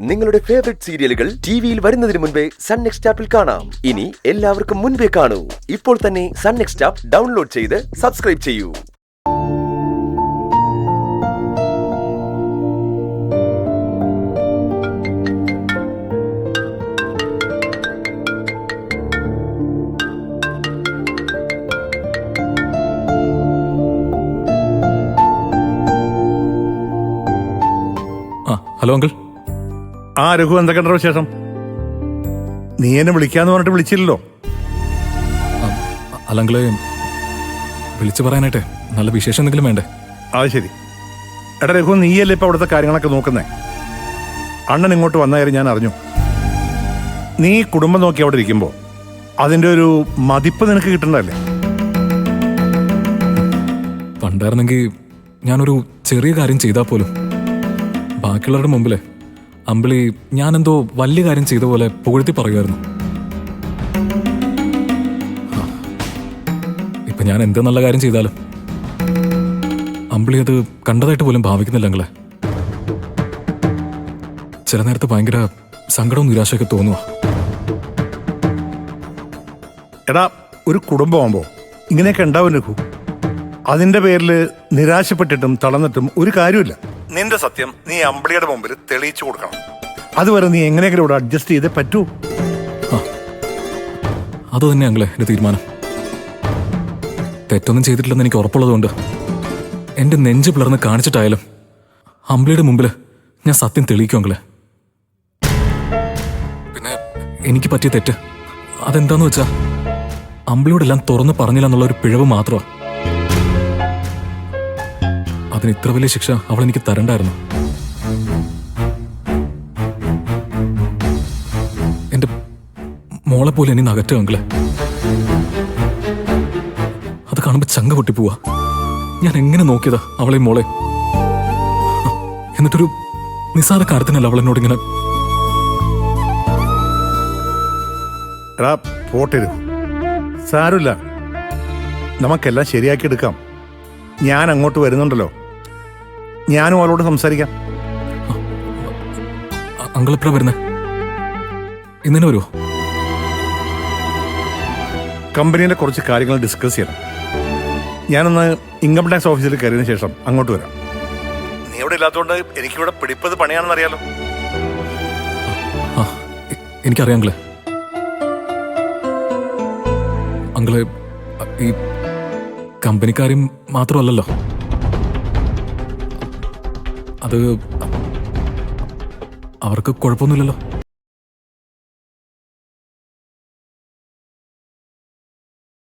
നിങ്ങളുടെ ഫേവറേറ്റ് സീരിയലുകൾ ടിവിയിൽ വരുന്നതിന് മുൻപേ സൺ നെക്സ്റ്റ് ആപ്പിൽ കാണാം. ഇനി എല്ലാവർക്കും മുൻപേ കാണൂ. ഇപ്പോൾ തന്നെ സൺ നെക്സ്റ്റ് ആപ്പ് ഡൗൺലോഡ് ചെയ്ത് സബ്സ്ക്രൈബ് ചെയ്യൂ. Hello uncle. രഘു, എന്തൊക്കെയുണ്ടോ വിശേഷം? നീ എന്നെ വിളിക്കാന്ന് പറഞ്ഞിട്ട് വിളിച്ചില്ലല്ലോ. അല്ലങ്കിള് വിളിച്ചു പറയാനായിട്ടെ നല്ല വിശേഷം എന്തെങ്കിലും വേണ്ടേ? അത് ശരി. എടാ രഘു, നീയല്ലേ ഇപ്പൊ അവിടുത്തെ കാര്യങ്ങളൊക്കെ നോക്കുന്നേ? അണ്ണൻ ഇങ്ങോട്ട് വന്ന കാര്യം ഞാൻ അറിഞ്ഞു. നീ കുടുംബം നോക്കി അവിടെ ഇരിക്കുമ്പോ അതിന്റെ ഒരു മതിപ്പ് നിനക്ക് കിട്ടണ്ടല്ലേ? പണ്ടായിരുന്നെങ്കിൽ ഞാനൊരു ചെറിയ കാര്യം ചെയ്താൽ പോലും ബാക്കിയുള്ളവരുടെ മുമ്പില് അമ്പിളി ഞാനെന്തോ വലിയ കാര്യം ചെയ്ത പോലെ പുകഴ്ത്തി പറയുമായിരുന്നു. ഇപ്പൊ ഞാൻ എന്ത് നല്ല കാര്യം ചെയ്താലും അമ്പിളി അത് കണ്ടതായിട്ട് പോലും ഭാവിക്കുന്നില്ല അങ്ങളെ. ചില നേരത്ത് ഭയങ്കര സങ്കടവും നിരാശയൊക്കെ തോന്നുക. എടാ, ഒരു കുടുംബമാകുമ്പോ ഇങ്ങനെയൊക്കെ ഉണ്ടാവും രഘു. അതിന്റെ പേരിൽ നിരാശപ്പെട്ടിട്ടും തളർന്നിട്ടും ഒരു കാര്യമില്ല. നിന്റെ സത്യം നീ അമ്പിളിയുടെ മുമ്പിൽ തെളിയിച്ചു കൊടുക്കണം. അതുവരെ നീ എങ്ങനെയെങ്കിലും ഇവിടെ അഡ്ജസ്റ്റ് ചെയ്തേ പറ്റൂ. അത് തന്നെ അങ്ങളെ എന്റെ തീരുമാനം. തെറ്റൊന്നും ചെയ്തിട്ടില്ലെന്ന് എനിക്ക് ഉറപ്പുള്ളതുകൊണ്ട് എന്റെ നെഞ്ച് പിളർന്ന് കാണിച്ചിട്ടായാലും അമ്പിളിയുടെ മുമ്പിൽ ഞാൻ സത്യം തെളിയിക്കും അങ്ങളെ. പിന്നെ എനിക്ക് പറ്റിയ തെറ്റ് അതെന്താന്ന് വെച്ചാ അമ്പിളിയോടെല്ലാം തുറന്ന് പറഞ്ഞില്ല എന്നുള്ള ഒരു പിഴവ് മാത്രമാ. അതിന് ഇത്ര വലിയ ശിക്ഷ അവൾ എനിക്ക് തരണ്ടായിരുന്നു. എന്റെ മോളെ പോലെ എന്നെ അകറ്റുക അങ്കിളെ. അത് കാണുമ്പോ ചങ്ക പൊട്ടിപ്പോവാ. ഞാൻ എങ്ങനെ നോക്കിയതാ അവളെ മോളെ. എന്നിട്ടൊരു നിസ്സാര കാര്യത്തിനല്ല അവൾ എന്നോട് ഇങ്ങനെ. പോട്ടരു സാരമില്ല, നമുക്കെല്ലാം ശരിയാക്കി എടുക്കാം. ഞാൻ അങ്ങോട്ട് വരുന്നുണ്ടല്ലോ, ഞാനും അവളോട് സംസാരിക്കാം. അങ്കിൾ എപ്പോഴാ വരുന്നേ? ഇന്നെ വരുമോ? കമ്പനിയിലെ കുറച്ച് കാര്യങ്ങൾ ഡിസ്കസ് ചെയ്യണം. ഞാനൊന്ന് ഇൻകം ടാക്സ് ഓഫീസിൽ കയറിയതിനു ശേഷം അങ്ങോട്ട് വരാം. നീ ഇവിടെ ഇല്ലാത്തതുകൊണ്ട് എനിക്കിവിടെ പിടിപ്പത് പണിയാണെന്ന് അറിയാലോ. എനിക്കറിയാം അങ്കിളെ. അങ്കിള് ഈ കമ്പനിക്കാരും മാത്രമല്ലല്ലോ, അത് അവർക്ക് കുഴപ്പമൊന്നുമില്ലല്ലോ.